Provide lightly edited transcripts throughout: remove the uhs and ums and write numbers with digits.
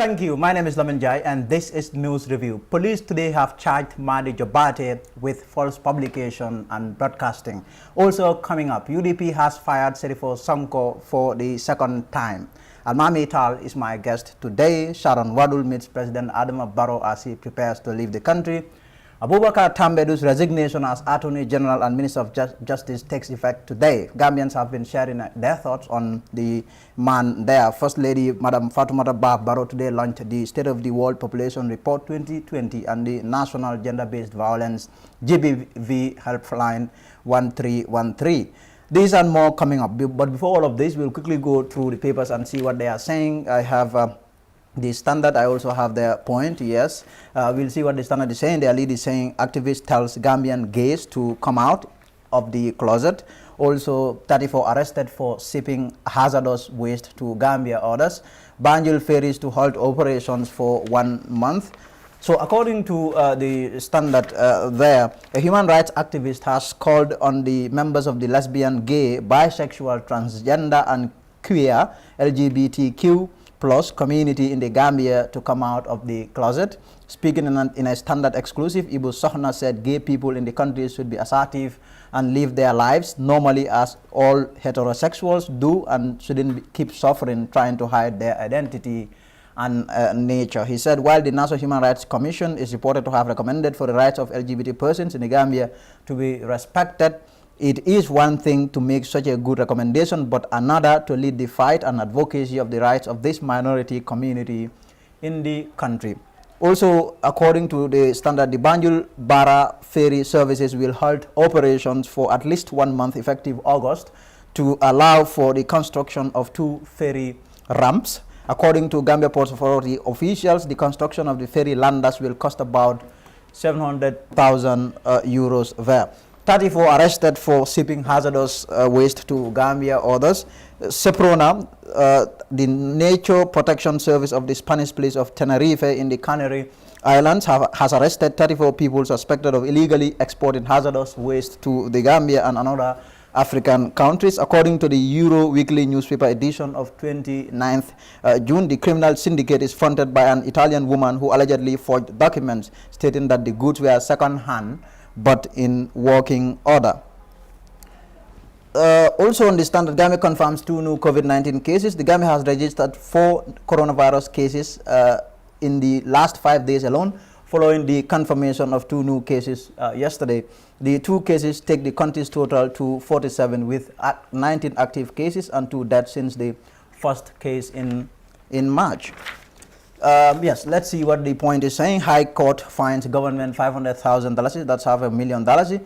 Thank you. My name is Lamin Jai and this is News Review. Police today have charged Madi Jobate with false publication and broadcasting. Also coming up, UDP has fired Serifo Sanko for the second time. Almami Tal is my guest today. Sharon Wadul meets President Adama Barrow as he prepares to leave the country. Abubakar Tambedu's resignation as Attorney General and Minister of Justice takes effect today. Gambians have been sharing their thoughts on the man there. First Lady Madam Fatoumata Barrow today launched the State of the World Population Report 2020 and the National Gender-Based Violence GBV helpline 1313. These and more coming up. But before all of this, we'll quickly go through the papers and see what they are saying. I have the Standard. I also have their point. Yes, we'll see what the Standard is saying. Their lead is saying activist tells Gambian gays to come out of the closet. Also 34 arrested for shipping hazardous waste to Gambia. Orders Banjul ferries to halt operations for 1 month. So according to the Standard there, a human rights activist has called on the members of the lesbian, gay, bisexual, transgender and queer LGBTQ plus community in the Gambia to come out of the closet. Speaking in a Standard exclusive, Ibu Sohna said gay people in the country should be assertive and live their lives normally as all heterosexuals do and shouldn't keep suffering trying to hide their identity and nature. He said while the National Human Rights Commission is reported to have recommended for the rights of LGBT persons in the Gambia to be respected, it is one thing to make such a good recommendation, but another to lead the fight and advocacy of the rights of this minority community in the country. Also, according to the Standard, the Banjul Bara ferry services will halt operations for at least 1 month effective August to allow for the construction of 2 ferry ramps. According to Gambia Ports Authority officials, the construction of the ferry landers will cost about 700,000 euros there. 34 arrested for shipping hazardous waste to Gambia. Others, Seprona, the Nature Protection Service of the Spanish police of Tenerife in the Canary Islands has arrested 34 people suspected of illegally exporting hazardous waste to the Gambia and another African countries. According to the Euro Weekly newspaper edition of 29th June, the criminal syndicate is fronted by an Italian woman who allegedly forged documents stating that the goods were second-hand but in working order. Also on the Standard, Gambia confirms 2 new COVID-19 cases. The Gambia has registered 4 coronavirus cases in the last 5 days alone, following the confirmation of 2 new cases yesterday. The 2 cases take the country's total to 47 with 19 active cases and 2 deaths since the first case in March. Yes, let's see what the point is saying. High Court fines government $500,000, that's $500,000.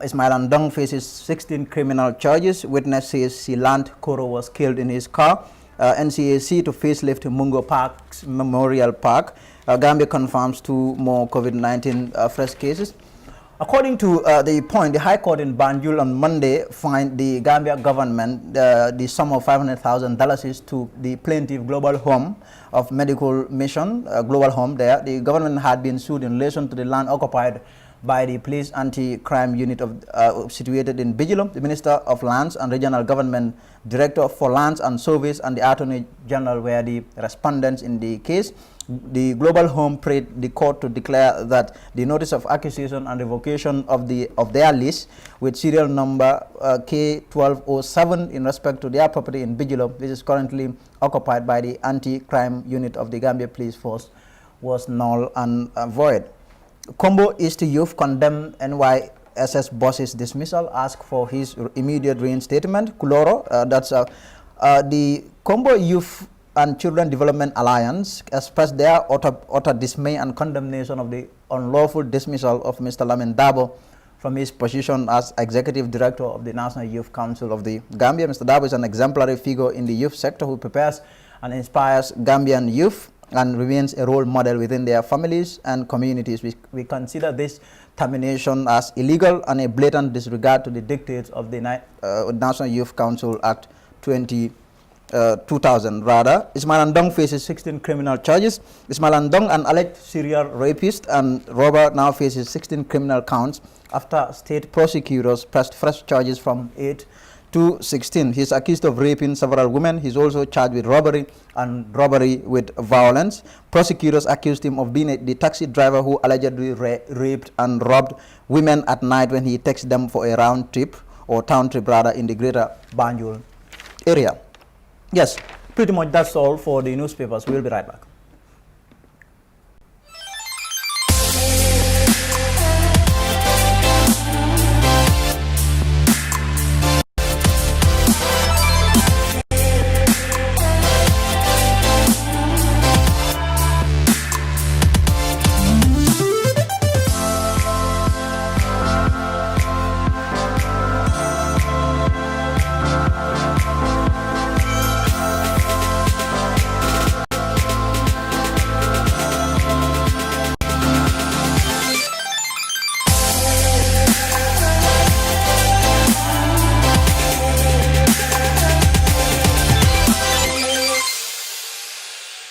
Ismail Andong faces 16 criminal charges. Witness says Silant Koro was killed in his car. NCAC to facelift Mungo Park's Memorial Park. Gambia confirms 2 more COVID-19 fresh cases. According to the point, the High Court in Banjul on Monday fined the Gambia government the sum of $500,000 to the plaintiff Global Home of Medical Mission, Global Home there. The government had been sued in relation to the land occupied by the police anti-crime unit of situated in Bijilo. The Minister of Lands and Regional Government, Director for Lands and Service, and the Attorney General were the respondents in the case. The Global Home prayed the court to declare that the notice of accusation and revocation of their lease with serial number K1207 in respect to their property in Bijilo, which is currently occupied by the anti-crime unit of the Gambia Police Force, was null and void. Combo East Youth condemned NYSS boss's dismissal, asked for his immediate reinstatement. Kuloro, the Combo Youth and Children Development Alliance expressed their utter dismay and condemnation of the unlawful dismissal of Mr. Lamin Dabo from his position as Executive Director of the National Youth Council of the Gambia. Mr. Dabo is an exemplary figure in the youth sector who prepares and inspires Gambian youth and remains a role model within their families and communities. We consider this termination as illegal and a blatant disregard to the dictates of the National Youth Council Act 2000 rather. Ismail Andong faces 16 criminal charges. Ismail Andong, an alleged serial rapist and robber, now faces 16 criminal counts after state prosecutors pressed fresh charges from 8 216. He's accused of raping several women. He's also charged with robbery and robbery with violence. Prosecutors accused him of being the taxi driver who allegedly raped and robbed women at night when he takes them for a round trip, or town trip rather, in the greater Banjul area. Yes, pretty much that's all for the newspapers. We'll be right back.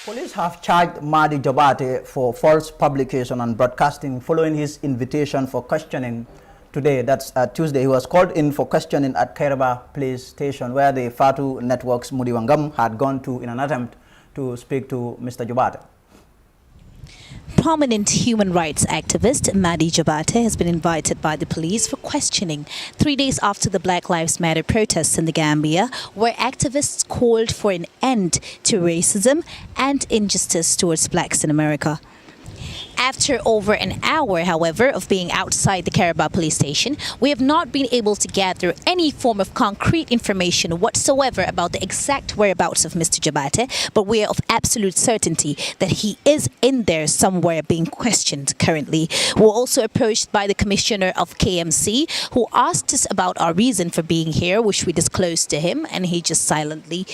Police have charged Mahdi Jabate for false publication and broadcasting following his invitation for questioning today. That's Tuesday. He was called in for questioning at Kairaba Police Station, where the Fatu Network's Mudiwangam had gone to in an attempt to speak to Mr. Jabate. Prominent human rights activist Mahdi Jabate has been invited by the police for questioning 3 days after the Black Lives Matter protests in the Gambia, where activists called for an end to racism and injustice towards blacks in America. After over an hour, however, of being outside the Kairaba police station, we have not been able to gather any form of concrete information whatsoever about the exact whereabouts of Mr. Jabate, but we are of absolute certainty that he is in there somewhere being questioned currently. We're also approached by the commissioner of KMC, who asked us about our reason for being here, which we disclosed to him, and he just silently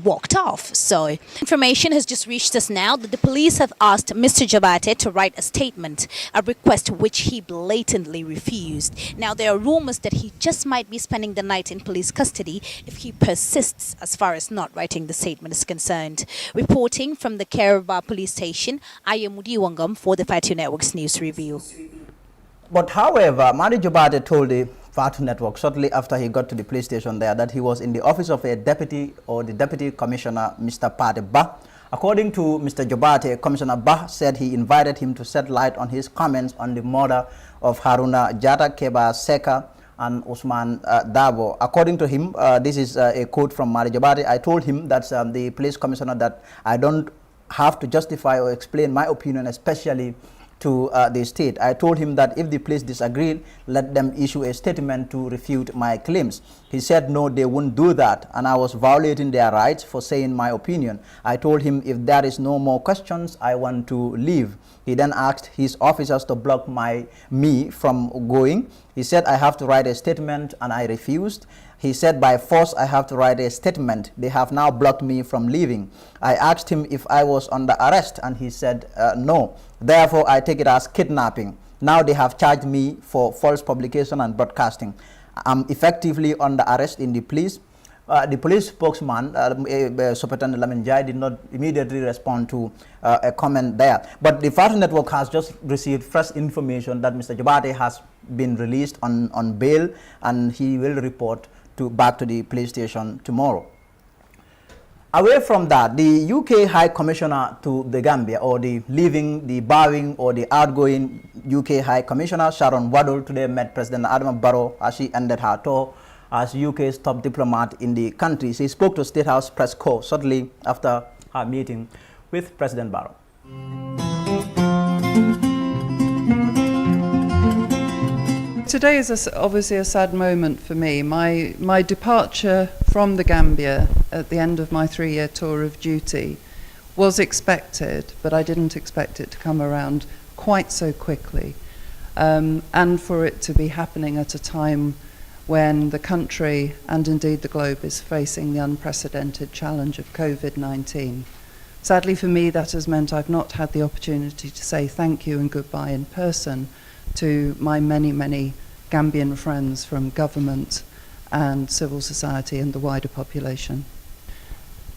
walked off. So information has just reached us now that the police have asked Mr. Jabate to write a statement, a request which he blatantly refused. Now there are rumors that he just might be spending the night in police custody if he persists as far as not writing the statement is concerned. Reporting from the Kairaba police station, I am Mudiwangam for the Fatu Network's News Review. But however, Mahdi Jabate told the Fatu Network shortly after he got to the police station there that he was in the office of a deputy or the deputy commissioner, Mr. Pate Bah. According to Mr. Jabate, Commissioner Bah said he invited him to shed light on his comments on the murder of Haruna Jata Keba Seka and Usman Dabo. According to him, this is a quote from Mahdi Jabate. I told him, that's the police commissioner, that I don't have to justify or explain my opinion, especially to the state. I told him that if the police disagreed, let them issue a statement to refute my claims. He said no, they wouldn't do that, and I was violating their rights for saying my opinion. I told him if there is no more questions, I want to leave. He then asked his officers to block me from going. He said I have to write a statement, and I refused. He said by force I have to write a statement. They have now blocked me from leaving. I asked him if I was under arrest, and he said no. Therefore, I take it as kidnapping. Now they have charged me for false publication and broadcasting. I'm effectively under arrest in the police. The police spokesman, Superintendent Lamin Jai, did not immediately respond to a comment there. But the Fatu Network has just received fresh information that Mr. Jabate has been released on bail, and he will report back to the police station tomorrow. Away from that, the UK High Commissioner to the Gambia, or the leaving, the bowing, or the outgoing UK High Commissioner, Sharon Waddle, today met President Adama Barrow as she ended her tour as UK's top diplomat in the country. She spoke to State House Press Corps shortly after her meeting with President Barrow. Today is obviously a sad moment for me. My departure from the Gambia at the end of my 3-year tour of duty was expected, but I didn't expect it to come around quite so quickly, and for it to be happening at a time when the country and indeed the globe is facing the unprecedented challenge of COVID-19. Sadly for me, that has meant I've not had the opportunity to say thank you and goodbye in person to my many, many Gambian friends from government and civil society and the wider population.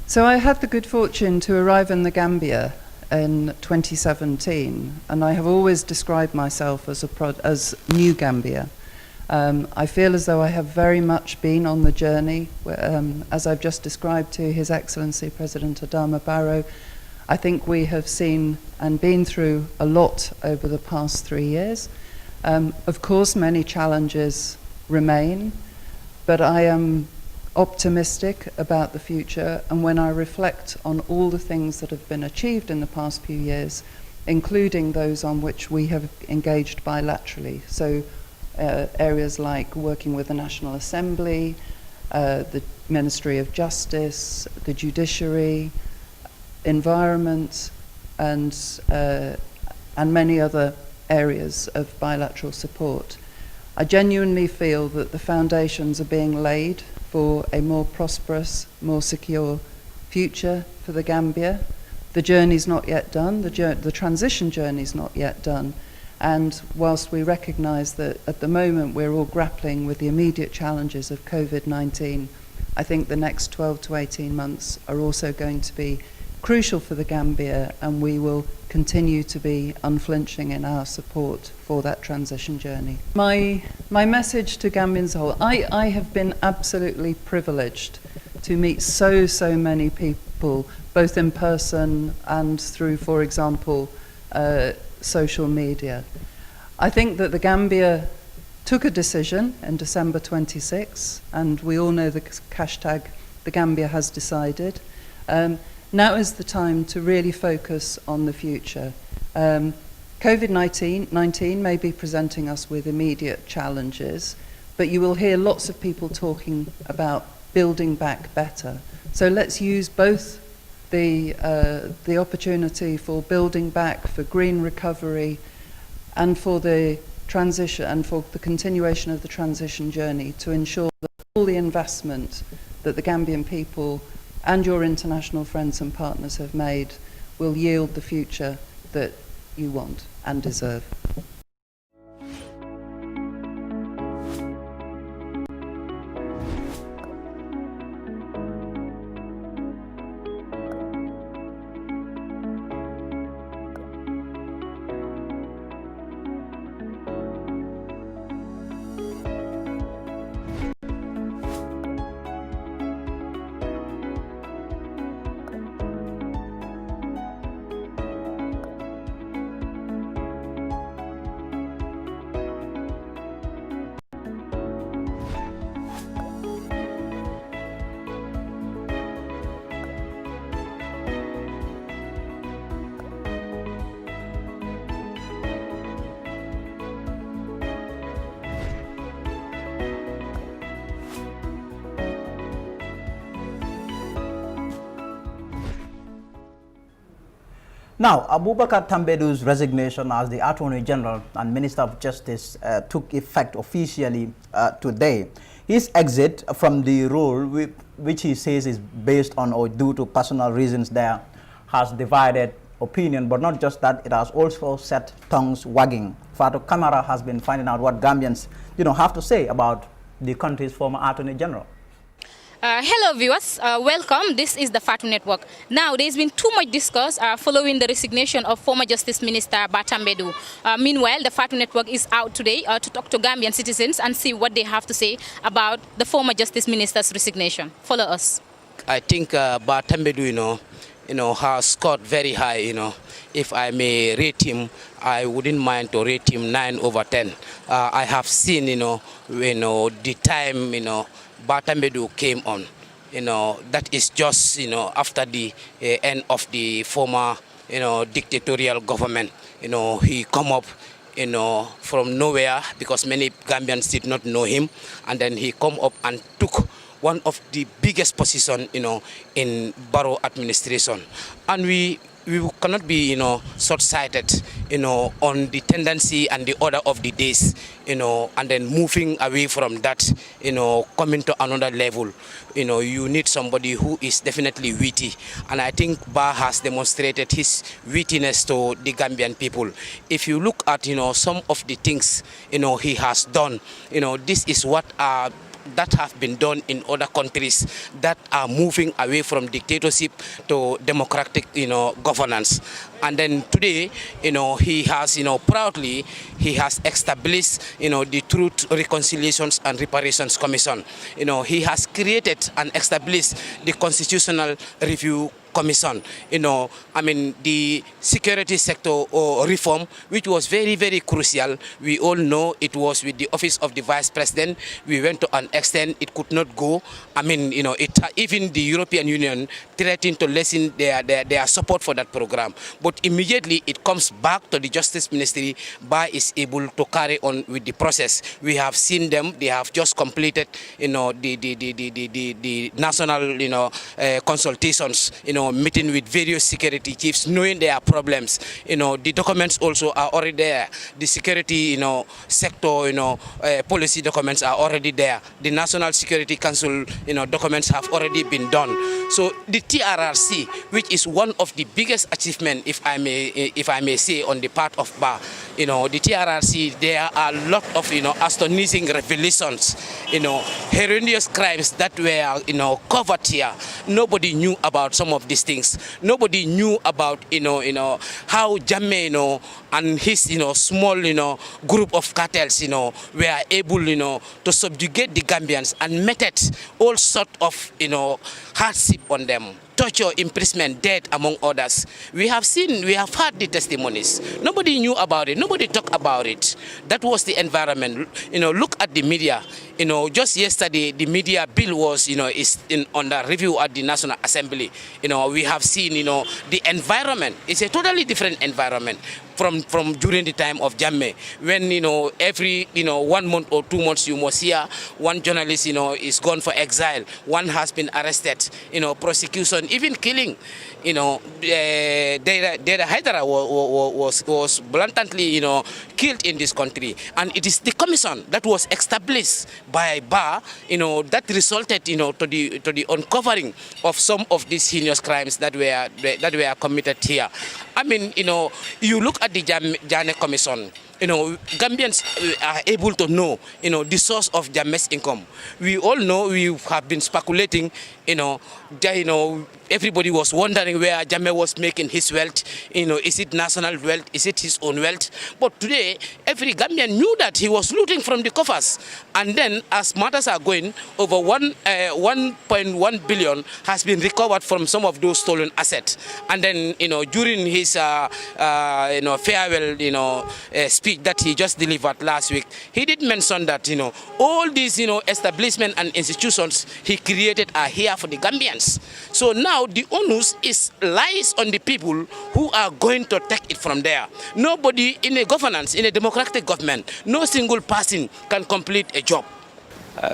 So I had the good fortune to arrive in the Gambia in 2017, and I have always described myself as New Gambia. I feel as though I have very much been on the journey, as I've just described to His Excellency President Adama Barrow. I think we have seen and been through a lot over the past 3 years. Of course, many challenges remain, but I am optimistic about the future, and when I reflect on all the things that have been achieved in the past few years, including those on which we have engaged bilaterally, so areas like working with the National Assembly, the Ministry of Justice, the Judiciary, Environment, and many other areas of bilateral support. I genuinely feel that the foundations are being laid for a more prosperous, more secure future for the Gambia. The journey's not yet done, the transition journey's not yet done, and whilst we recognise that at the moment we're all grappling with the immediate challenges of COVID-19, I think the next 12 to 18 months are also going to be crucial for the Gambia, and we will continue to be unflinching in our support for that transition journey. My message to Gambians as a whole, I have been absolutely privileged to meet so many people, both in person and through, for example, social media. I think that the Gambia took a decision in December 26, and we all know the hashtag the Gambia has decided. Now is the time to really focus on the future. COVID-19 may be presenting us with immediate challenges, but you will hear lots of people talking about building back better. So let's use both the opportunity for building back, for green recovery, and for the transition and for the continuation of the transition journey to ensure that all the investment that the Gambian people and your international friends and partners have made will yield the future that you want and deserve. Now, Abubakar Tambedu's resignation as the Attorney General and Minister of Justice took effect officially today. His exit from the role, which he says is based on or due to personal reasons there, has divided opinion, but not just that, it has also set tongues wagging. Fatou Camara has been finding out what Gambians, have to say about the country's former Attorney General. Hello viewers, welcome. This is the Fatou Network. Now, there's been too much discuss following the resignation of former Justice Minister Batambedu. Meanwhile, the Fatou Network is out today to talk to Gambian citizens and see what they have to say about the former Justice Minister's resignation. Follow us. I think Batambedu, has scored very high. If I may rate him, I wouldn't mind to rate him 9 over 10. I have seen, the time, Batambedu came on, that is just, after the end of the former, dictatorial government. He come up, from nowhere because many Gambians did not know him, and then he come up and took one of the biggest position, in Barrow administration, and we cannot be, short-sighted, on the tendency and the order of the days, and then moving away from that, coming to another level. You need somebody who is definitely witty, and I think Ba has demonstrated his wittiness to the Gambian people. If you look at, some of the things, he has done, this is what that have been done in other countries that are moving away from dictatorship to democratic, governance. And then today, he has, proudly, he has established, the Truth, Reconciliations and Reparations Commission. He has created and established the Constitutional Review Commission, the security sector or reform, which was very, very crucial. We all know it was with the office of the Vice President. We went to an extent it could not go. Even the European Union threatened to lessen their support for that program. But immediately it comes back to the Justice Ministry. BA is able to carry on with the process. We have seen them. They have just completed, the national, consultations, meeting with various security chiefs, knowing their problems. The documents also are already there. The security, sector, policy documents are already there. The National Security Council, documents have already been done. So the TRRC, which is one of the biggest achievements, if I may say, on the part of BA, the TRRC, there are a lot of, astonishing revelations, horrendous crimes that were, covered here. Nobody knew about some of these things. Nobody knew about, how Jammeh, and his, small, group of cartels, were able, to subjugate the Gambians and meted all sort of, hardship on them. Torture, imprisonment, death, among others. We have heard the testimonies. Nobody knew about it. Nobody talked about it. That was the environment. Look at the media. Just yesterday, the media bill was, under review at the National Assembly. We have seen, the environment. It's a totally different environment from during the time of Jammeh, when, every, 1 month or 2 months you must hear one journalist, is gone for exile. One has been arrested, prosecution, even killing. Dera Haidara was blatantly, killed in this country. And it is the commission that was established by BA, that resulted, to the uncovering of some of these heinous crimes that were committed here. You look at the Jammeh Commission. Gambians are able to know, the source of Jammeh's income. We all know, we have been speculating, everybody was wondering where Jammeh was making his wealth. Is it national wealth? Is it his own wealth? But today, every Gambian knew that he was looting from the coffers. And then, as matters are going, over 1.1 billion has been recovered from some of those stolen assets. And then, during his farewell, speech that he just delivered last week, he did mention that, all these, establishments and institutions he created are here for the Gambians. So now the onus lies on the people who are going to take it from there. Nobody in a governance, in a democratic government, no single person can complete a job.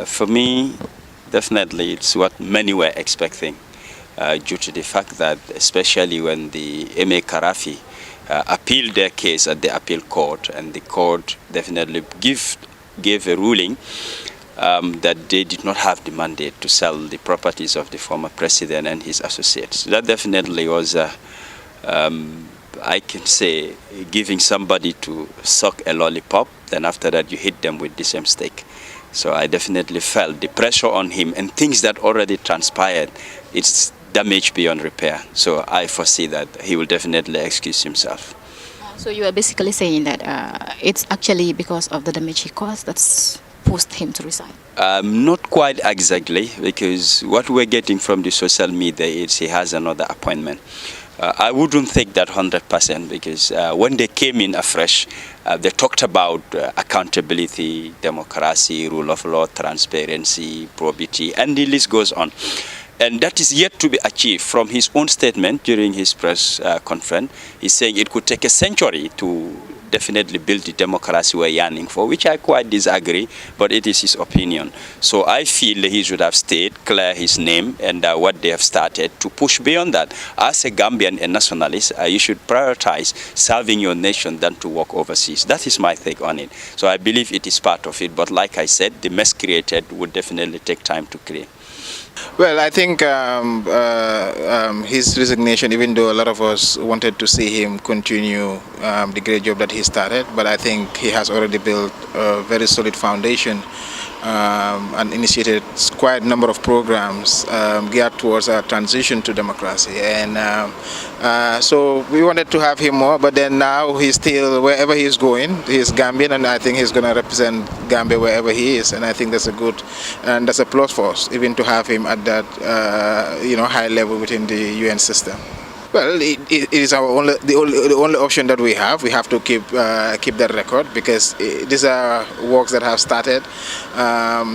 For me, definitely it's what many were expecting, due to the fact that, especially when the M.A. Karafi appealed their case at the appeal court, and the court definitely gave a ruling that they did not have the mandate to sell the properties of the former president and his associates. That definitely was, I can say, giving somebody to suck a lollipop, then after that you hit them with the same stick. So I definitely felt the pressure on him, and things that already transpired, it's damage beyond repair. So I foresee that he will definitely excuse himself. So you are basically saying that it's actually because of the damage he caused that's pushed him to resign? Not quite exactly, because what we're getting from the social media is he has another appointment. I wouldn't take that 100%, because when they came in afresh, they talked about accountability, democracy, rule of law, transparency, probity, and the list goes on. And that is yet to be achieved. From his own statement during his press conference, he's saying it could take a century to definitely build the democracy we're yearning for, which I quite disagree, but it is his opinion. So I feel he should have stayed, clear his name and what they have started, to push beyond that. As a Gambian and nationalist, you should prioritize serving your nation than to work overseas. That is my take on it. So I believe it is part of it, but like I said, the mess created would definitely take time to clear. Well, I think his resignation, even though a lot of us wanted to see him continue the great job that he started, but I think he has already built a very solid foundation and initiated quite a number of programs geared towards a transition to democracy. And so we wanted to have him more, but then now he's still, wherever he's going, he's Gambian, and I think he's going to represent Gambia wherever he is. And I think that's a good, and that's a plus for us, even to have him at that, high level within the UN system. Well, it is the only option that we have. We have to keep that record, because these are works that have started.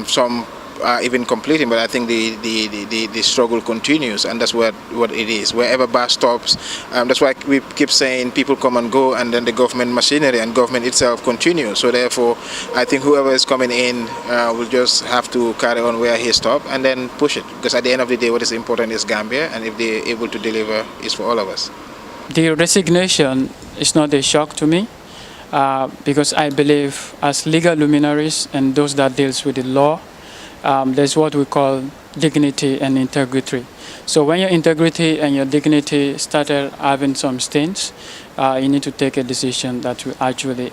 Some are even completing, but I think the struggle continues, and that's what it is. Wherever bar stops, that's why we keep saying people come and go, and then the government machinery and government itself continues. So therefore, I think whoever is coming in will just have to carry on where he stopped and then push it, because at the end of the day, what is important is Gambia, and if they're able to deliver, it's for all of us. The resignation is not a shock to me, because I believe as legal luminaries and those that deals with the law, there's what we call dignity and integrity. So when your integrity and your dignity started having some stains, you need to take a decision that will actually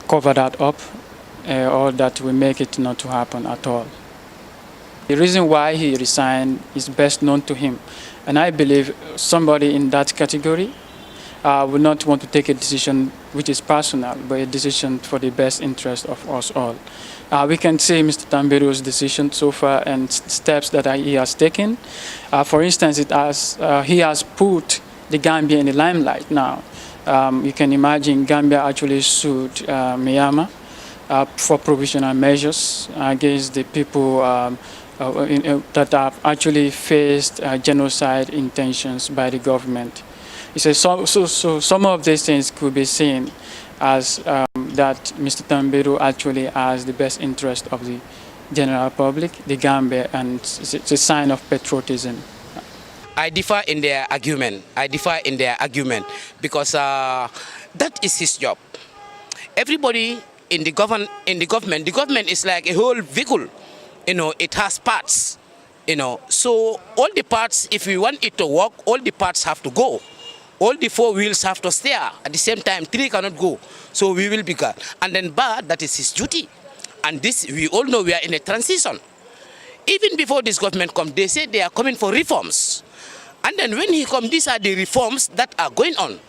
cover that up, or that will make it not to happen at all. The reason why he resigned is best known to him. And I believe somebody in that category would not want to take a decision which is personal, but a decision for the best interest of us all. We can see Mr. Tamberu's decision so far and steps that he has taken. For instance, he has put the Gambia in the limelight now. You can imagine Gambia actually sued Myanmar for provisional measures against the people that have actually faced genocide intentions by the government. So some of these things could be seen as that Mr. Tamberu actually has the best interest of the general public, the Gambia, and it's a sign of patriotism. I differ in their argument. Because that is his job. Everybody in the government is like a whole vehicle. It has parts. So all the parts, if we want it to work, all the parts have to go. All the four wheels have to steer at the same time. Three cannot go. So we will be gone. And then that is his duty. And this, we all know we are in a transition. Even before this government comes, they say they are coming for reforms. And then when he comes, these are the reforms that are going on.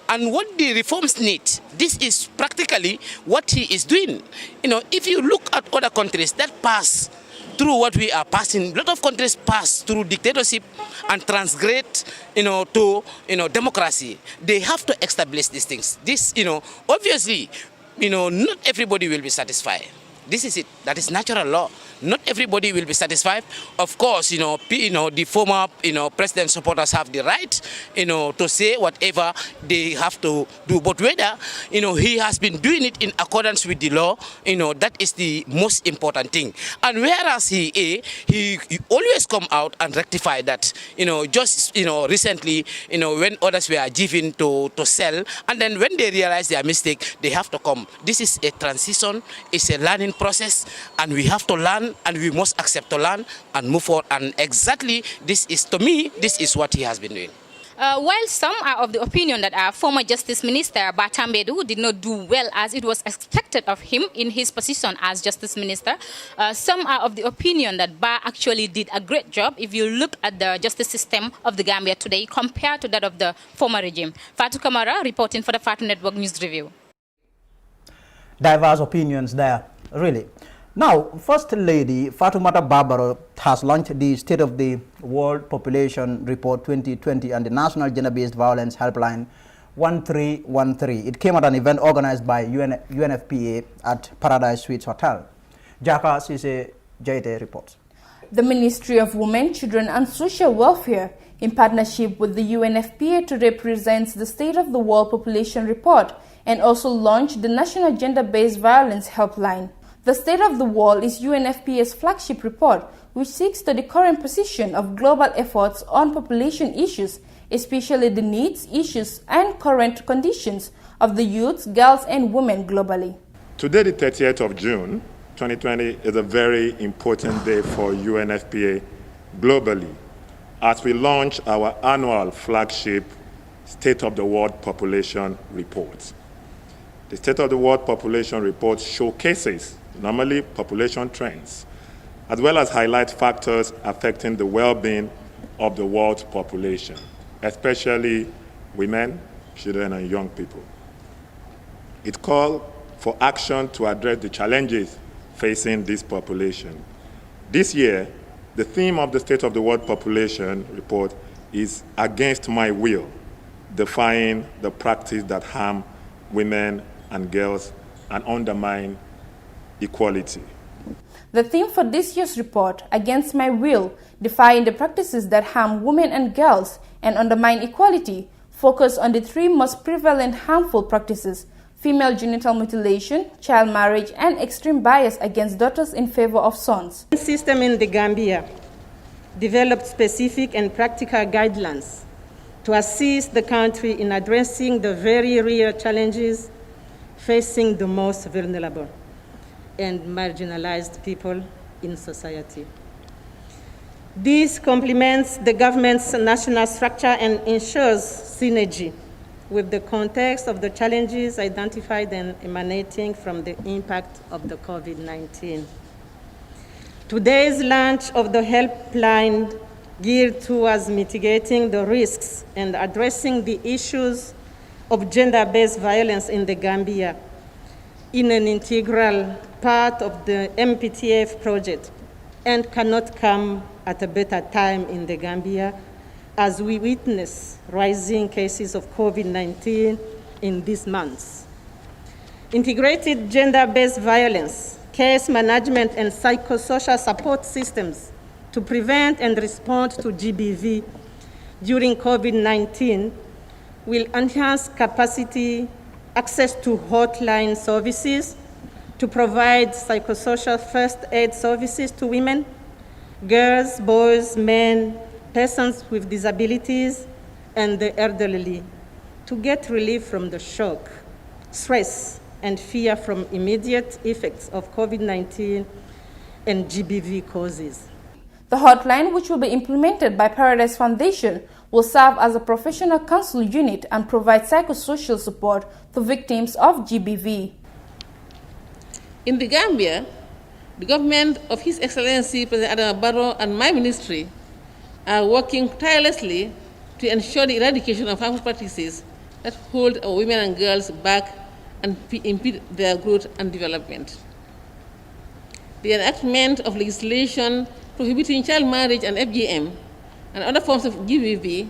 And what the reforms need, this is practically what he is doing. If you look at other countries that pass through what we are passing, a lot of countries pass through dictatorship and transgress, to, democracy. They have to establish these things. This, obviously, not everybody will be satisfied. This is it. That is natural law. Not everybody will be satisfied. Of course, the former, president supporters have the right, to say whatever they have to do. But whether, he has been doing it in accordance with the law, that is the most important thing. And whereas he always come out and rectify that, just, recently, when others were given to sell, and then when they realize their mistake, they have to come. This is a transition, it's a learning process, and we have to learn, and we must accept to learn and move forward. And exactly this is, to me, this is what he has been doing. While some are of the opinion that our former Justice Minister Batambedu did not do well as it was expected of him in his position as Justice Minister, some are of the opinion that Ba actually did a great job if you look at the justice system of the Gambia today compared to that of the former regime. Fatou Kamara reporting for the Fatou Network News Review. Diverse opinions there, really. Now, First Lady Fatoumata Barbaro has launched the State of the World Population Report 2020 and the National Gender-Based Violence Helpline 1313. It came at an event organized by UNFPA at Paradise Suites Hotel. Jaka Sise Jaite reports. The Ministry of Women, Children and Social Welfare, in partnership with the UNFPA, today presents the State of the World Population Report and also launched the National Gender-Based Violence Helpline. The State of the World is UNFPA's flagship report, which seeks to the current position of global efforts on population issues, especially the needs, issues, and current conditions of the youths, girls, and women globally. Today, the 30th of June, 2020, is a very important day for UNFPA globally as we launch our annual flagship State of the World Population Report. The State of the World Population Report showcases normally population trends, as well as highlight factors affecting the well-being of the world's population, especially women, children, and young people. It called for action to address the challenges facing this population. This year, the theme of the State of the World Population Report is Against My Will, defying the practice that harm women and girls and undermine equality. The theme for this year's report, Against My Will, defying the practices that harm women and girls and undermine equality, focus on the three most prevalent harmful practices: female genital mutilation, child marriage, and extreme bias against daughters in favor of sons. The system in the Gambia developed specific and practical guidelines to assist the country in addressing the very real challenges facing the most vulnerable and marginalized people in society. This complements the government's national structure and ensures synergy with the context of the challenges identified and emanating from the impact of the COVID-19. Today's launch of the helpline geared towards mitigating the risks and addressing the issues of gender-based violence in the Gambia in an integral part of the MPTF project and cannot come at a better time in the Gambia as we witness rising cases of COVID-19 in these months. Integrated gender-based violence, case management, and psychosocial support systems to prevent and respond to GBV during COVID-19 will enhance capacity, access to hotline services, to provide psychosocial first aid services to women, girls, boys, men, persons with disabilities, and the elderly, to get relief from the shock, stress, and fear from immediate effects of COVID-19 and GBV causes. The hotline, which will be implemented by Paradise Foundation, will serve as a professional counsel unit and provide psychosocial support to victims of GBV. In the Gambia, the government of His Excellency President Adama Barrow and my ministry are working tirelessly to ensure the eradication of harmful practices that hold our women and girls back and impede their growth and development. The enactment of legislation prohibiting child marriage and FGM and other forms of GBV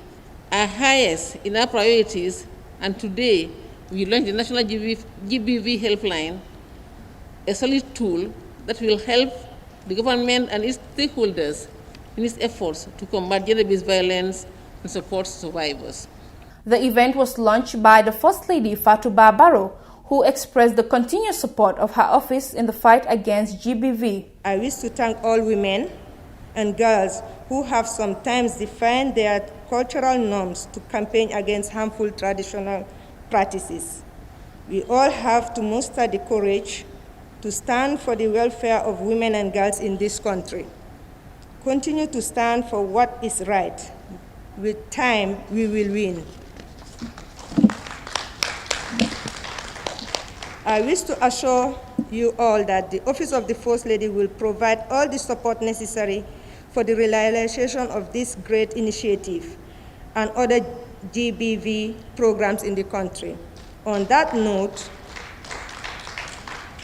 are highest in our priorities, and today we launched the National GBV Helpline, a solid tool that will help the government and its stakeholders in its efforts to combat gender-based violence and support survivors. The event was launched by the First Lady Fatuba Barrow, who expressed the continued support of her office in the fight against GBV. I wish to thank all women and girls who have sometimes defied their cultural norms to campaign against harmful traditional practices. We all have to muster the courage to stand for the welfare of women and girls in this country. Continue to stand for what is right. With time, we will win. I wish to assure you all that the Office of the First Lady will provide all the support necessary for the realization of this great initiative and other GBV programs in the country. On that note,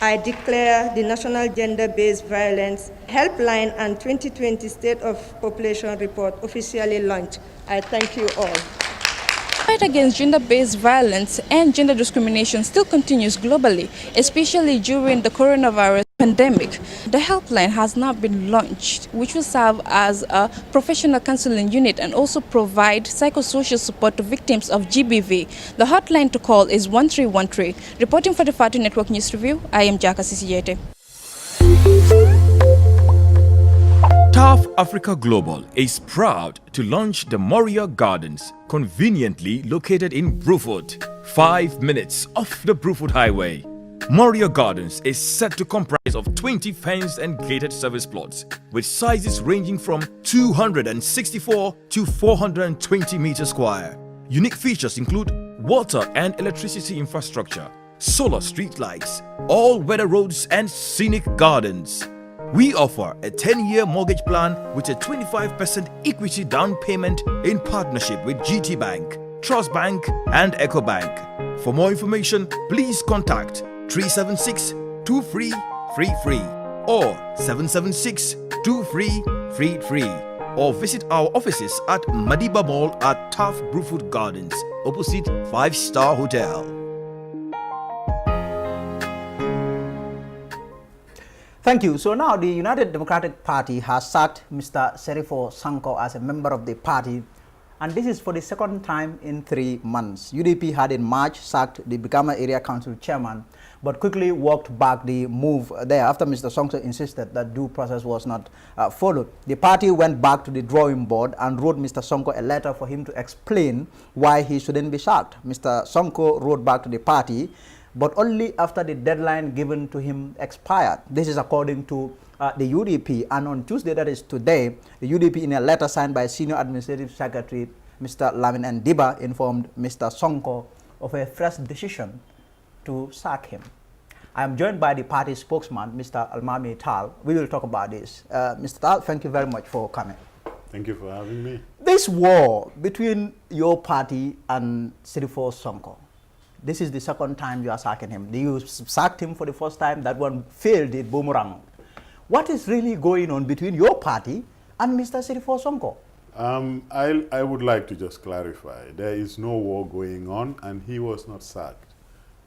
I declare the National Gender-Based Violence Helpline and 2020 State of Population Report officially launched. I thank you all. The fight against gender-based violence and gender discrimination still continues globally, especially during the coronavirus pandemic. The helpline has now been launched, which will serve as a professional counseling unit and also provide psychosocial support to victims of GBV. The hotline to call is 1313. Reporting for the Fatu Network News Review, I am Jaka Sisiyete. TAF Africa Global is proud to launch the Moria Gardens, conveniently located in Brufut, 5 minutes off the Brufut Highway. Moria Gardens is set to comprise of 20 fenced and gated service plots with sizes ranging from 264 to 420 meters square. Unique features include water and electricity infrastructure, solar street lights, all-weather roads and scenic gardens. We offer a 10-year mortgage plan with a 25% equity down payment in partnership with GT Bank, Trust Bank and EcoBank. For more information, please contact 376-2333 or 776-2333 or visit our offices at Madiba Mall at Taft Bruford Gardens, opposite 5-Star Hotel. Thank you. So now the United Democratic Party has sacked Mr. Serifo Sanko as a member of the party, and this is for the second time in 3 months. UDP had in March sacked the Bigama Area Council chairman, but quickly walked back the move there after Mr. Sanko insisted that due process was not followed. The party went back to the drawing board and wrote Mr. Sanko a letter for him to explain why he shouldn't be sacked. Mr. Sanko wrote back to the party, but only after the deadline given to him expired. This is according to the UDP, and on Tuesday, that is today, the UDP in a letter signed by Senior Administrative Secretary Mr. Lamin Ndiba informed Mr. Sanko of a fresh decision to sack him. I am joined by the party spokesman, Mr. Almami Tal. We will talk about this. Mr. Tal, thank you very much for coming. Thank you for having me. This war between your party and Serifo Sanko, this is the second time you are sacking him. You sacked him for the first time. That one failed, it boomerang. What is really going on between your party and Mr. Serifo Sanko? I would like to just clarify. There is no war going on, and he was not sacked.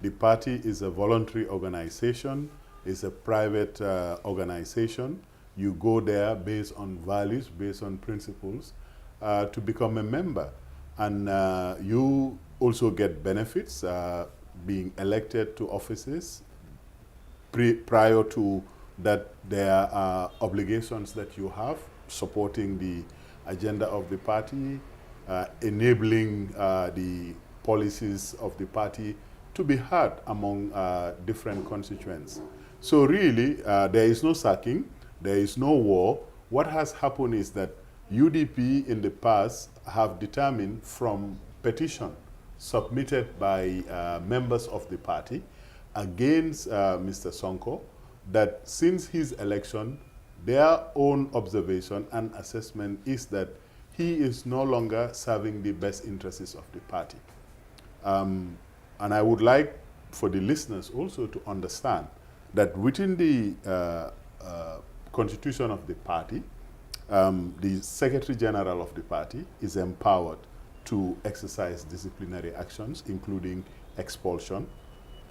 The party is a voluntary organization. It's a private organization. You go there based on values, based on principles, to become a member. And you also get benefits being elected to offices. Prior to that, there are obligations that you have, supporting the agenda of the party, enabling the policies of the party to be heard among different constituents. So really, there is no sacking, there is no war. What has happened is that UDP in the past have determined from petition submitted by members of the party against Mr. Sanko that since his election, their own observation and assessment is that he is no longer serving the best interests of the party. And I would like for the listeners also to understand that within the constitution of the party, the Secretary General of the party is empowered to exercise disciplinary actions, including expulsion.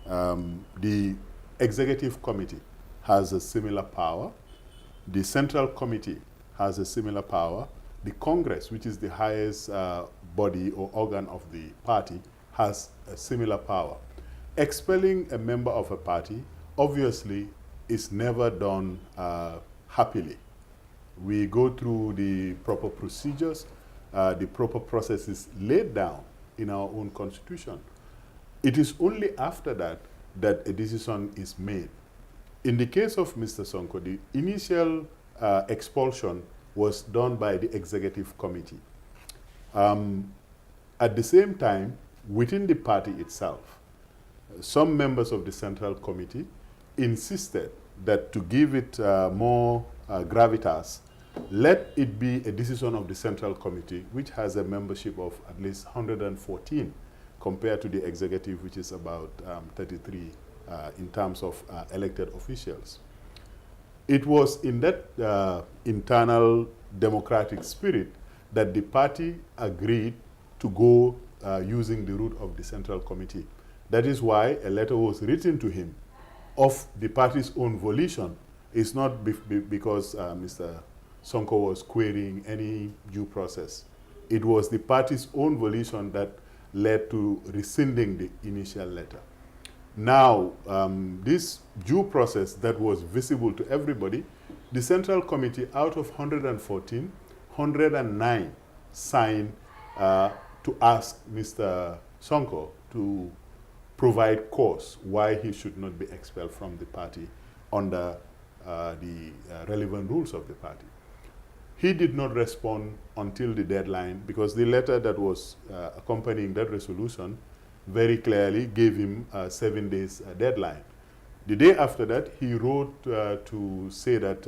The Executive Committee has a similar power. The Central Committee has a similar power. The Congress, which is the highest body or organ of the party, has a similar power. Expelling a member of a party, obviously, is never done happily. We go through the proper procedures, the proper processes laid down in our own constitution. It is only after that that a decision is made. In the case of Mr. Sanko, the initial expulsion was done by the Executive Committee. At the same time, within the party itself, some members of the Central Committee insisted that to give it more gravitas, let it be a decision of the Central Committee, which has a membership of at least 114, compared to the executive, which is about 33 in terms of elected officials. It was in that internal democratic spirit that the party agreed to go using the route of the Central Committee. That is why a letter was written to him of the party's own volition. It's not because Mr. Sanko was querying any due process. It was the party's own volition that led to rescinding the initial letter. Now, this due process that was visible to everybody, the Central Committee, out of 114, 109 signed to ask Mr. Sanko to provide cause why he should not be expelled from the party under the relevant rules of the party. He did not respond until the deadline, because the letter that was accompanying that resolution very clearly gave him a 7 days deadline. The day after that, he wrote to say that,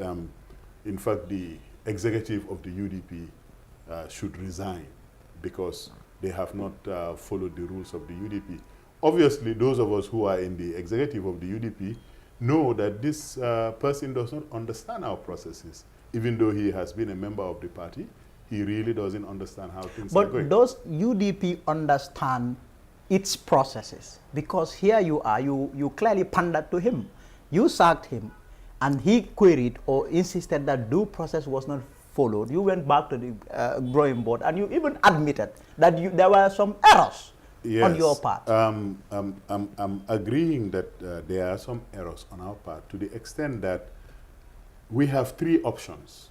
in fact, the executive of the UDP should resign because they have not followed the rules of the UDP. Obviously, those of us who are in the executive of the UDP know that this person does not understand our processes. Even though he has been a member of the party, he really doesn't understand how things are going. But does UDP understand its processes? Because here you are, you clearly pandered to him. You sacked him, and he queried or insisted that due process was not followed. You went back to the drawing board, and you even admitted that there were some errors on your part. I'm agreeing that there are some errors on our part to the extent that we have 3 options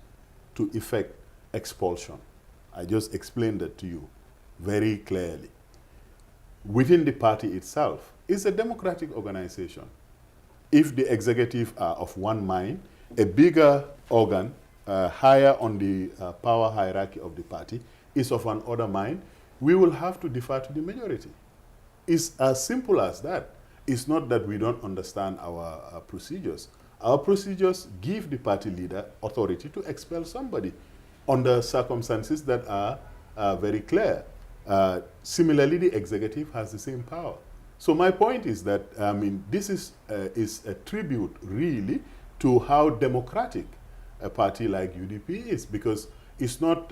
to effect expulsion. I just explained that to you very clearly. Within the party itself, it's a democratic organization. If the executive are of one mind, a bigger organ, higher on the power hierarchy of the party, is of another mind, we will have to defer to the majority. It's as simple as that. It's not that we don't understand our procedures. Our procedures give the party leader authority to expel somebody under circumstances that are very clear. Similarly, the executive has the same power. So my point is that, I mean, this is a tribute, really, to how democratic a party like UDP is, because it's not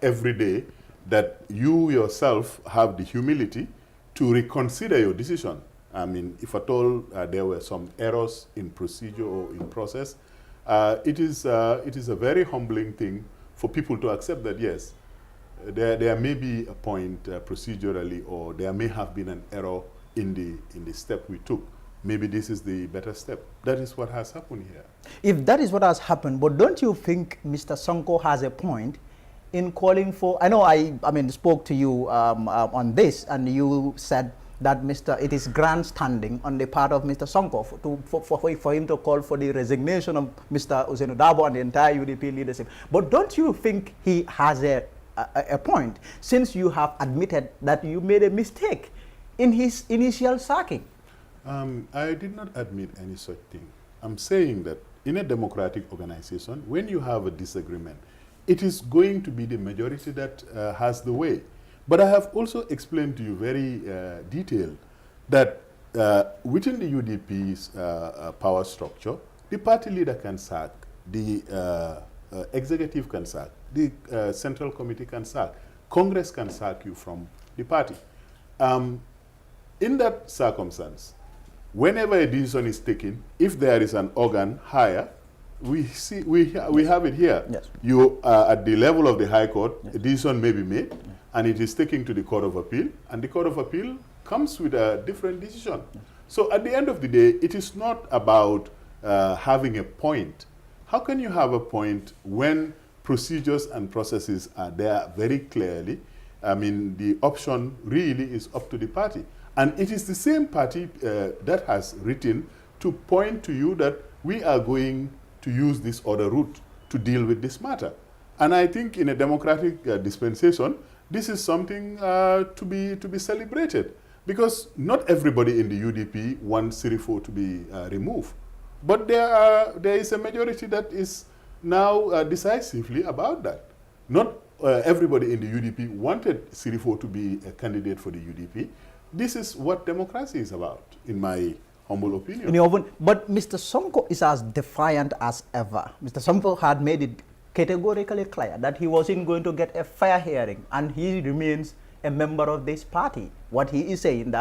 every day that you yourself have the humility to reconsider your decision. I mean, if at all there were some errors in procedure or in process, it is a very humbling thing for people to accept that, yes, there may be a point procedurally, or there may have been an error in the step we took. Maybe this is the better step. That is what has happened here. If that is what has happened, but don't you think Mr. Sonko has a point in calling for, I know I spoke to you on this, and you said that it is grandstanding on the part of Mr. Sonko for him to call for the resignation of Mr. Ousainou Darboe and the entire UDP leadership. But don't you think he has a point, since you have admitted that you made a mistake in his initial sacking? I did not admit any such thing. I'm saying that in a democratic organization, when you have a disagreement, it is going to be the majority that has the way. But I have also explained to you very detailed that within the UDP's power structure, the party leader can sack, the executive can sack, the central committee can sack, Congress can sack you from the party. In that circumstance, whenever a decision is taken, if there is an organ higher, we have it here. Yes. You at the level of the High Court, yes, a decision may be made, yes, and it is taken to the Court of Appeal, and the Court of Appeal comes with a different decision. Yes. So at the end of the day, it is not about having a point. How can you have a point when procedures and processes are there very clearly? I mean, the option really is up to the party. And it is the same party that has written to point to you that we are going to use this other route to deal with this matter. And I think in a democratic dispensation, this is something to be celebrated, because not everybody in the UDP wants Sirifo to be removed. But there is a majority that is now decisively about that. Not everybody in the UDP wanted Sirifo to be a candidate for the UDP. This is what democracy is about, in my humble opinion. But Mr. Sonko is as defiant as ever. Mr. Sonko had made it categorically clear that he wasn't going to get a fair hearing, and he remains a member of this party. What he is saying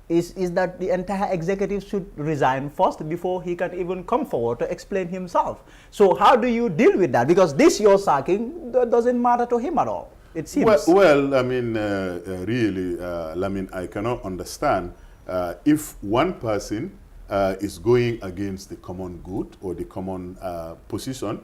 is that the entire executive should resign first before he can even come forward to explain himself. So how do you deal with that? Because this your sacking doesn't matter to him at all, it seems. Well, I mean, really, I cannot understand if one person is going against the common good or the common position.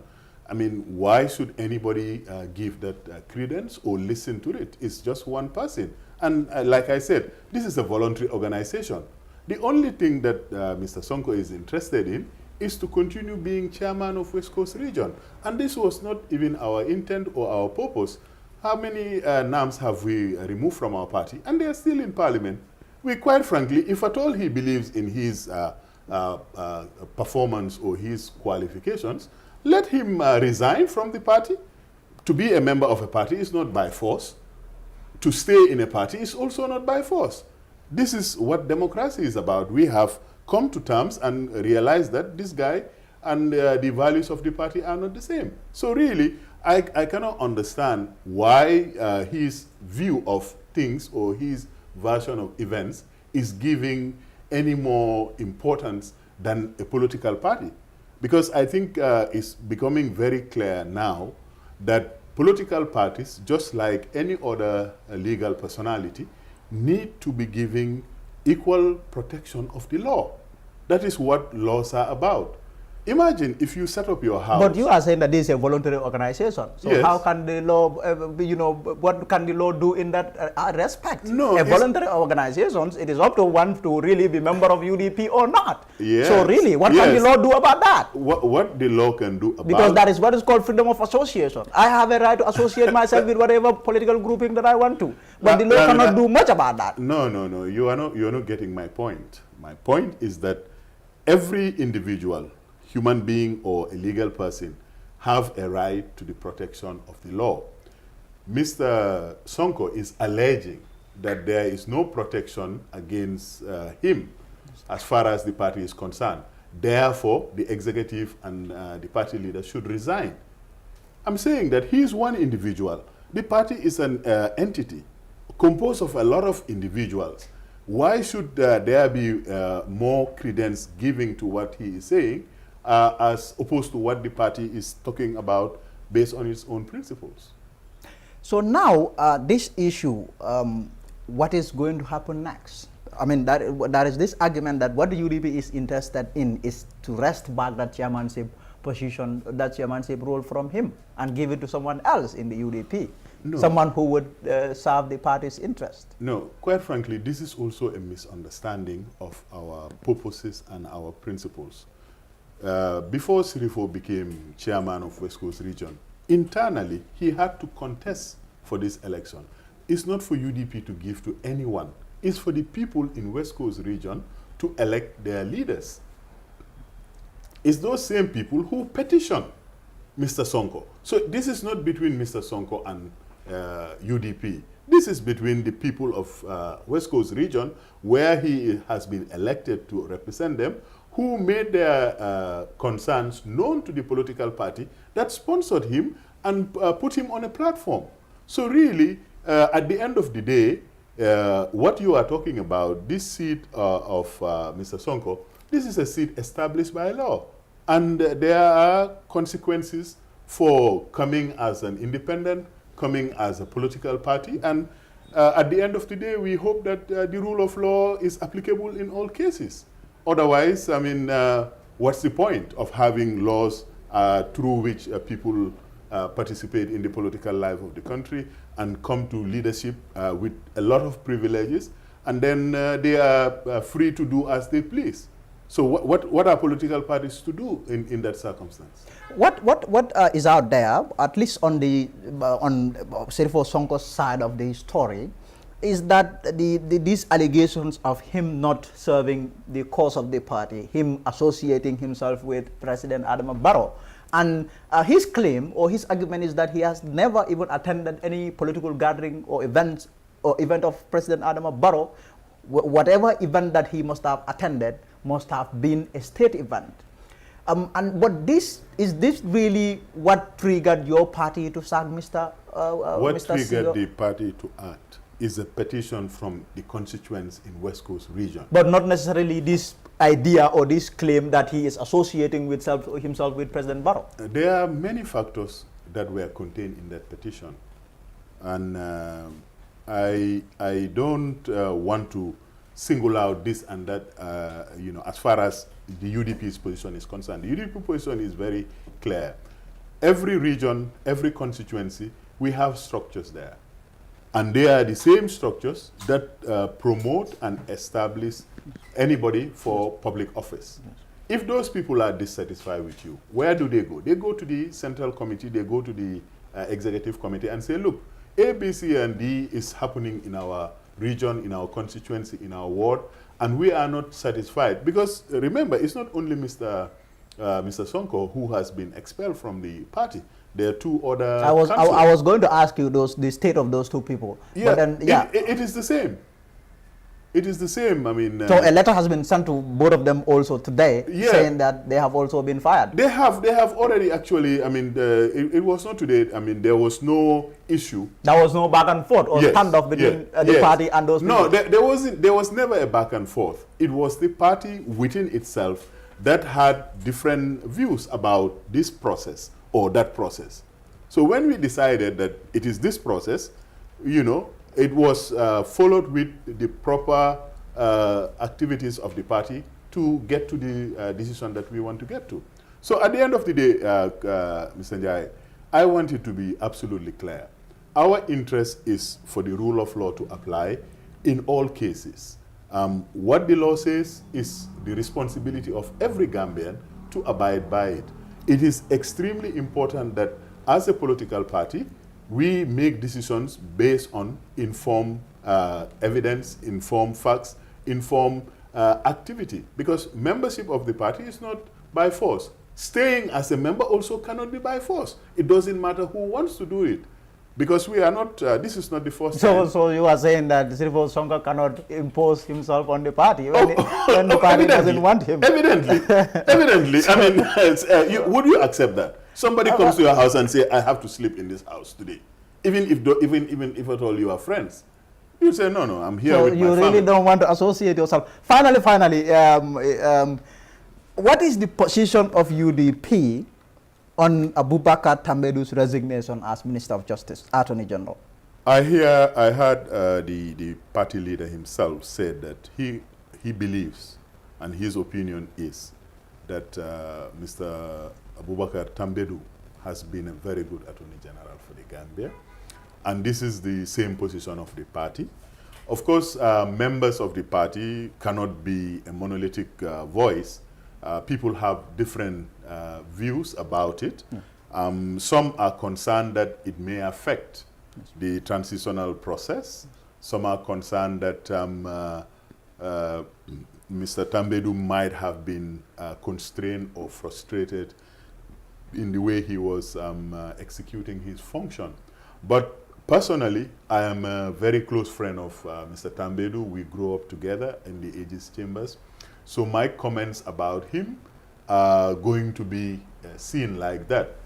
I mean, why should anybody give that credence or listen to it? It's just one person. And like I said, this is a voluntary organization. The only thing that Mr. Sonko is interested in is to continue being chairman of West Coast Region. And this was not even our intent or our purpose. How many NAMs have we removed from our party? And they are still in parliament. We, quite frankly, if at all he believes in his performance or his qualifications, let him resign from the party. To be a member of a party is not by force. To stay in a party is also not by force. This is what democracy is about. We have come to terms and realized that this guy and the values of the party are not the same. So really, I cannot understand why his view of things or his version of events is giving any more importance than a political party. Because I think it's becoming very clear now that political parties, just like any other legal personality, need to be giving equal protection of the law. That is what laws are about. Imagine if you set up your house. But you are saying that this is a voluntary organization. So yes. How can the law, what can the law do in that respect? No, a voluntary organization, it is up to one to really be member of UDP or not. Yes. So really, what can the law do about that? What the law can do about Because that is what is called freedom of association. I have a right to associate myself with whatever political grouping that I want to. But the law cannot do much about that. No. You are not getting my point. My point is that every individual, human being or a legal person, have a right to the protection of the law. Mr. Sonko is alleging that there is no protection against him as far as the party is concerned. Therefore, the executive and the party leader should resign. I'm saying that he is one individual. The party is an entity composed of a lot of individuals. Why should there be more credence given to what he is saying as opposed to what the party is talking about based on its own principles? So now, this issue, what is going to happen next? I mean, that is this argument that what the UDP is interested in is to wrest back that chairmanship position, that chairmanship role from him and give it to someone else in the UDP. No. Someone who would serve the party's interest. No, quite frankly, this is also a misunderstanding of our purposes and our principles. Before Sirifo became chairman of West Coast Region, internally, he had to contest for this election. It's not for UDP to give to anyone. It's for the people in West Coast Region to elect their leaders. It's those same people who petition Mr. Sonko. So this is not between Mr. Sonko and UDP. This is between the people of West Coast Region, where he has been elected to represent them, who made their concerns known to the political party that sponsored him and put him on a platform. So really, at the end of the day, what you are talking about, this seat of Mr. Sonko, this is a seat established by law. And there are consequences for coming as an independent, coming as a political party. And at the end of the day, we hope that the rule of law is applicable in all cases. Otherwise, I mean, what's the point of having laws through which people participate in the political life of the country and come to leadership with a lot of privileges, and then they are free to do as they please? So what are political parties to do in that circumstance? What is out there, at least on the on Sirifo Sonko's side of the story, is that these allegations of him not serving the cause of the party, him associating himself with President Adama Barrow, and his claim or his argument is that he has never even attended any political gathering or event of President Adama Barrow. Whatever event that he must have attended must have been a state event. But is this really what triggered your party to sack Mr. What Mr. triggered the party to act is a petition from the constituents in West Coast Region. But not necessarily this idea or this claim that he is associating with himself with President Barrow. There are many factors that were contained in that petition. And I don't want to single out this and that, as far as the UDP's position is concerned. The UDP position is very clear. Every region, every constituency, we have structures there. And they are the same structures that promote and establish anybody for public office. Yes. If those people are dissatisfied with you, where do they go? They go to the central committee, they go to the executive committee and say, look, A, B, C, and D is happening in our region, in our constituency, in our ward, and we are not satisfied. Because remember, it's not only Mr. Sonko who has been expelled from the party. There are two other I was going to ask you the state of those two people. Yeah, but then, yeah. It is the same. It is the same. I mean, so a letter has been sent to both of them also today, saying that they have also been fired. They have already actually. I mean, it was not today. I mean, there was no issue. There was no back and forth or standoff between the party and those people. No, there was never a back and forth. It was the party within itself that had different views about this process or that process. So when we decided that it is this process, you know, it was followed with the proper activities of the party to get to the decision that we want to get to. So at the end of the day, Mr. Njai, I want it to be absolutely clear. Our interest is for the rule of law to apply in all cases. What the law says is the responsibility of every Gambian to abide by it. It is extremely important that as a political party, we make decisions based on informed evidence, informed facts, informed activity. Because membership of the party is not by force. Staying as a member also cannot be by force. It doesn't matter who wants to do it. Because we are not, this is not the first time. So you are saying that Sirifo Sonko cannot impose himself on the party when the party doesn't want him? Evidently. Evidently. I mean, would you accept that? Somebody comes to your house and say, I have to sleep in this house today. Even if at all you are friends. You say, no, I'm here with my family. So you really don't want to associate yourself. Finally, what is the position of UDP on Abubakar Tambedu's resignation as Minister of Justice, Attorney General? I heard the party leader himself said that he believes, and his opinion is, that Mr. Abubakar Tambedu has been a very good Attorney General for the Gambia. And this is the same position of the party. Of course, members of the party cannot be a monolithic voice. People have different views about it. Some are concerned that it may affect the transitional process. Some are concerned that Mr. Tambedu might have been constrained or frustrated in the way he was executing his function. But personally, I am a very close friend of Mr. Tambedu. We grew up together in the Aegis Chambers. So my comments about him are going to be seen like that.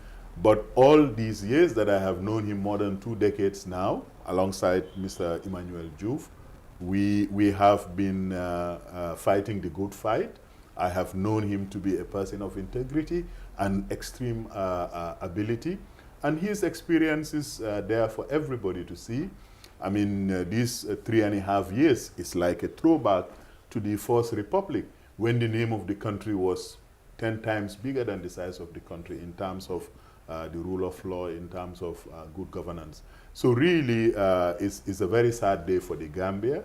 But all these years that I have known him, more than 2 decades now, alongside Mr. Emmanuel Diouf, we have been fighting the good fight. I have known him to be a person of integrity and extreme ability. And his experience is there for everybody to see. I mean, these 3.5 years is like a throwback to the First Republic, when the name of the country was 10 times bigger than the size of the country in terms of the rule of law, in terms of good governance. So really, it's a very sad day for the Gambia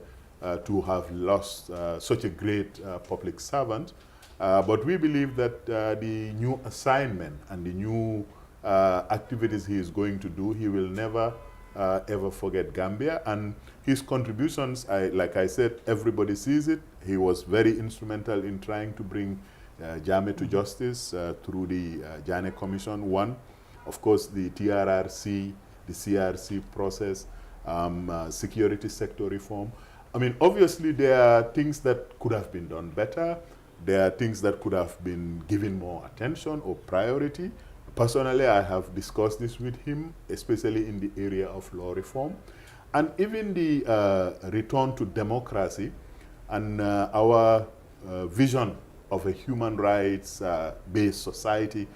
to have lost such a great public servant. But we believe that the new assignment and the new activities he is going to do, he will never ever forget Gambia. And his contributions, like I said, everybody sees it. He was very instrumental in trying to bring Jammeh to justice through the Jammeh Commission 1. Of course, the TRRC, the CRC process, security sector reform. I mean, obviously, there are things that could have been done better. There are things that could have been given more attention or priority. Personally, I have discussed this with him, especially in the area of law reform. And even the return to democracy and our vision of a human rights-based society,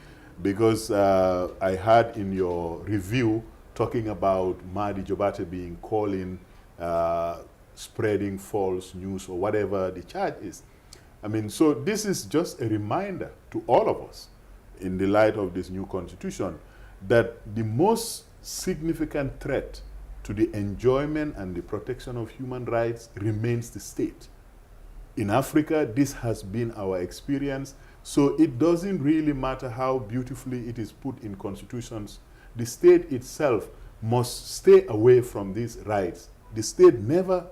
because I heard in your review talking about Mahdi Jobate being calling, spreading false news or whatever the charge is. I mean, so this is just a reminder to all of us in the light of this new constitution that the most significant threat to the enjoyment and the protection of human rights remains the state. In Africa, this has been our experience, so it doesn't really matter how beautifully it is put in constitutions. The state itself must stay away from these rights. The state never,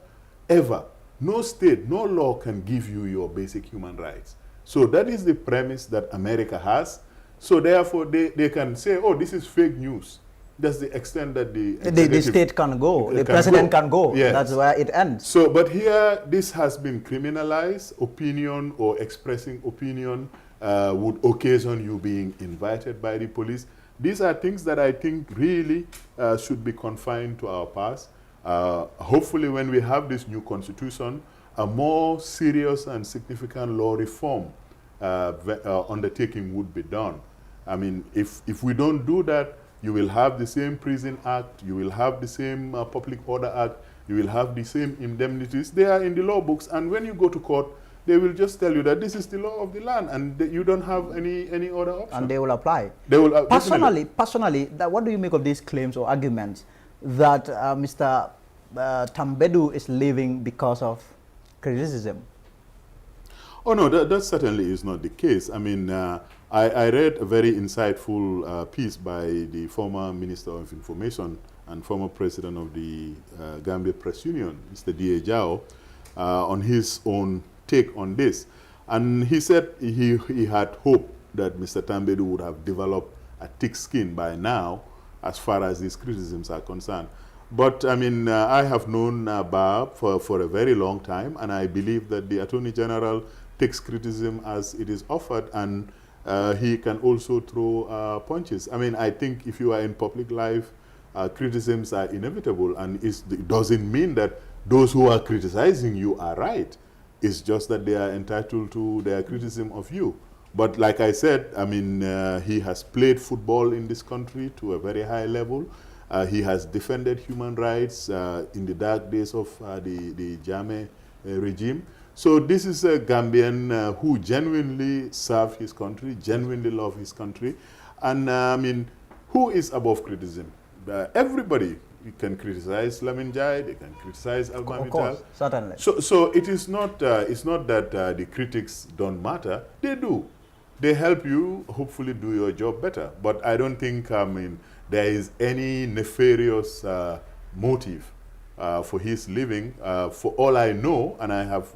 ever no state, no law can give you your basic human rights. So that is the premise that America has. So therefore, they can say, oh, this is fake news. That's the extent that the state can go, the president can go. Yes. That's where it ends. So, but here, this has been criminalized. Opinion or expressing opinion would occasion you being invited by the police. These are things that I think really should be confined to our past. Hopefully, when we have this new constitution, a more serious and significant law reform undertaking would be done. I mean, if we don't do that, you will have the same Prison Act, you will have the same Public Order Act, you will have the same indemnities. They are in the law books, and when you go to court, they will just tell you that this is the law of the land, and you don't have any other option. And they will apply. They will personally, what do you make of these claims or arguments that Mr. Tambedu is leaving because of criticism? Oh no, that certainly is not the case. I mean, I read a very insightful piece by the former Minister of Information and former President of the Gambia Press Union, Mr. D.A. Jao, on his own take on this. And he said he had hoped that Mr. Tambedu would have developed a thick skin by now as far as these criticisms are concerned. But I mean, I have known Barb for a very long time, and I believe that the Attorney General takes criticism as it is offered, and he can also throw punches. I mean, I think if you are in public life, criticisms are inevitable, and it doesn't mean that those who are criticizing you are right. It's just that they are entitled to their criticism of you. But like I said, I mean, he has played football in this country to a very high level. He has defended human rights in the dark days of the Jammeh regime. So this is a Gambian who genuinely served his country, genuinely loved his country. And I mean, who is above criticism? Everybody. You can criticize Lamin Jai, they can criticize Alma Of course, certainly. So it is not, it's not that the critics don't matter. They do. They help you hopefully do your job better. But I don't think, I mean, there is any nefarious motive for his leaving. For all I know, and I have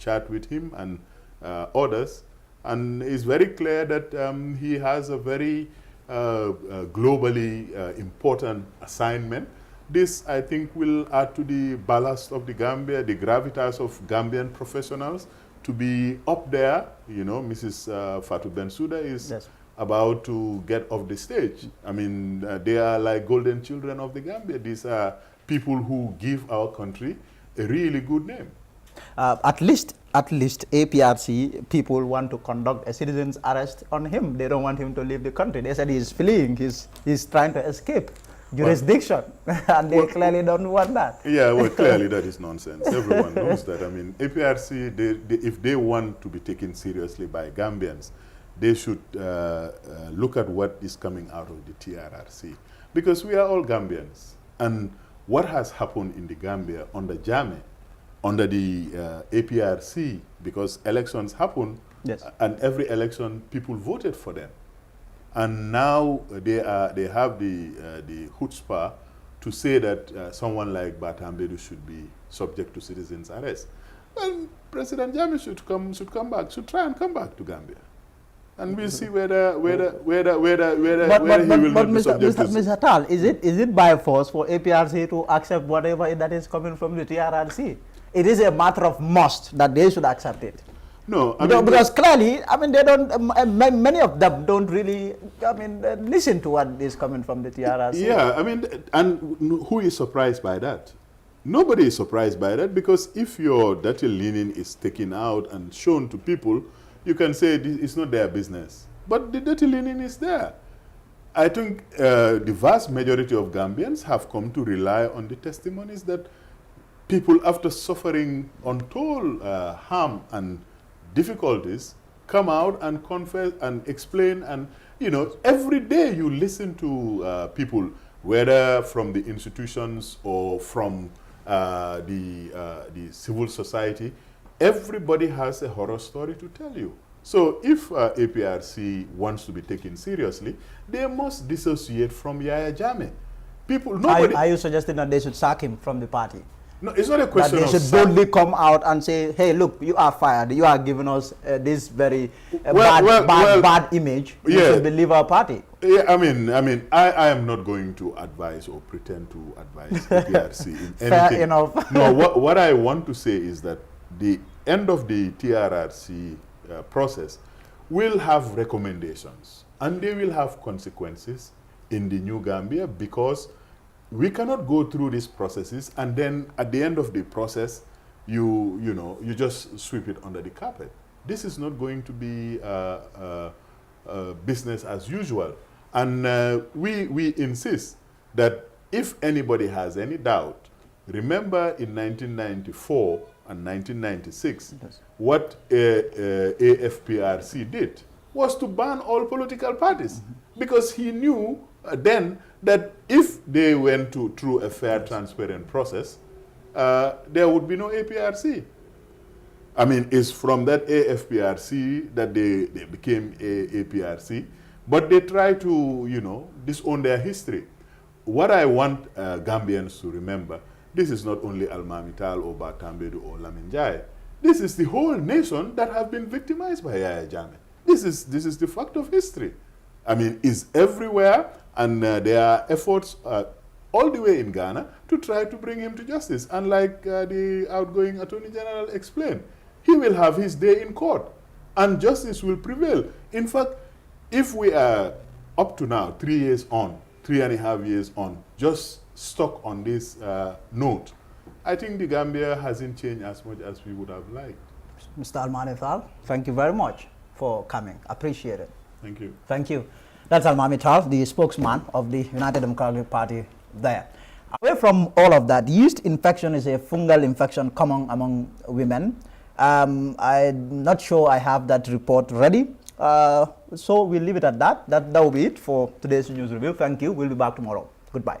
chat with him and others, and it's very clear that he has a very globally important assignment. This, I think, will add to the ballast of the Gambia, the gravitas of Gambian professionals to be up there. You know, Mrs. Fatou Bensouda is about to get off the stage. I mean, they are like golden children of the Gambia. These are people who give our country a really good name. At least APRC people want to conduct a citizen's arrest on him. They don't want him to leave the country. They said he's fleeing, he's trying to escape jurisdiction, and they clearly don't want that. Yeah, well, clearly that is nonsense. Everyone knows that. I mean, APRC, if they want to be taken seriously by Gambians, they should look at what is coming out of the TRRC, because we are all Gambians. And what has happened in the Gambia under Jammeh, under the APRC, because elections happen, and every election people voted for them, and now they have the chutzpah to say that someone like Batambedu should be subject to citizens' arrest. Well, President Jammeh should try and come back to Gambia, and we'll see whether he will not be subject to. Mr. Tal, is it by force for APRC to accept whatever that is coming from the TRRC? It is a matter of must that they should accept it. No, because clearly, I mean, they don't. Many of them don't really, I mean, listen to what is coming from the TRRC. Yeah, I mean, and who is surprised by that? Nobody is surprised by that, because if your dirty linen is taken out and shown to people, you can say it's not their business. But the dirty linen is there. I think the vast majority of Gambians have come to rely on the testimonies that people, after suffering untold harm and difficulties, come out and confess and explain. And, you know, every day you listen to people, whether from the institutions or from the civil society, everybody has a horror story to tell you. So if APRC wants to be taken seriously, they must dissociate from Yahya Jammeh. Are you suggesting that they should sack him from the party? No, it's not a question that they should boldly come out and say, hey, look, you are fired. You are giving us this very bad image. You should leave our party. Yeah, I mean, I am not going to advise or pretend to advise the PRC in anything. Fair enough. No, what I want to say is that the end of the TRRC process will have recommendations and they will have consequences in the New Gambia, because we cannot go through these processes and then at the end of the process you just sweep it under the carpet. This is not going to be business as usual, and we insist that if anybody has any doubt, remember in 1994 and 1996 what AFPRC did was to ban all political parties, because he knew then that if they went through a fair, transparent process, there would be no APRC. I mean, it's from that AFPRC that they became APRC, but they try to, disown their history. What I want Gambians to remember, this is not only Almamital or Batambedu or Laminjai. This is the whole nation that have been victimized by Yahya Jammeh. This is the fact of history. I mean, it's everywhere, and there are efforts all the way in Ghana to try to bring him to justice. And like the outgoing Attorney General explained, he will have his day in court, and justice will prevail. In fact, if we are up to now, 3 years on, 3.5 years on, just stuck on this note, I think the Gambia hasn't changed as much as we would have liked. Mr. Almami Tal, thank you very much for coming. Appreciate it. Thank you. Thank you. That's Almami Tal, the spokesman of the United Democratic Party there. Away from all of that, yeast infection is a fungal infection common among women. I'm not sure I have that report ready. So we'll leave it at that. That will be it for today's news review. Thank you. We'll be back tomorrow. Goodbye.